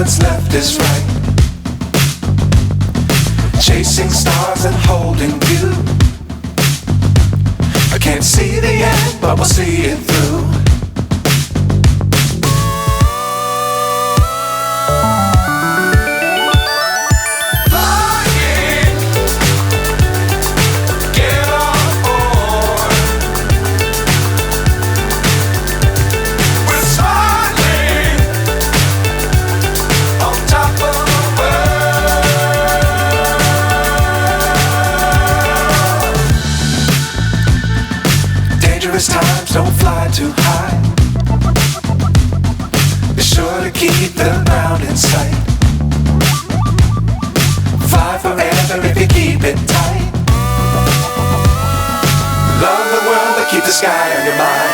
what's left is right. Chasing stars and holding you. I can't see the end, but we'll see it through. Times don't fly too high. Be sure to keep the ground in sight. Fly forever if you keep it tight. Love the world, but keep the sky on your mind.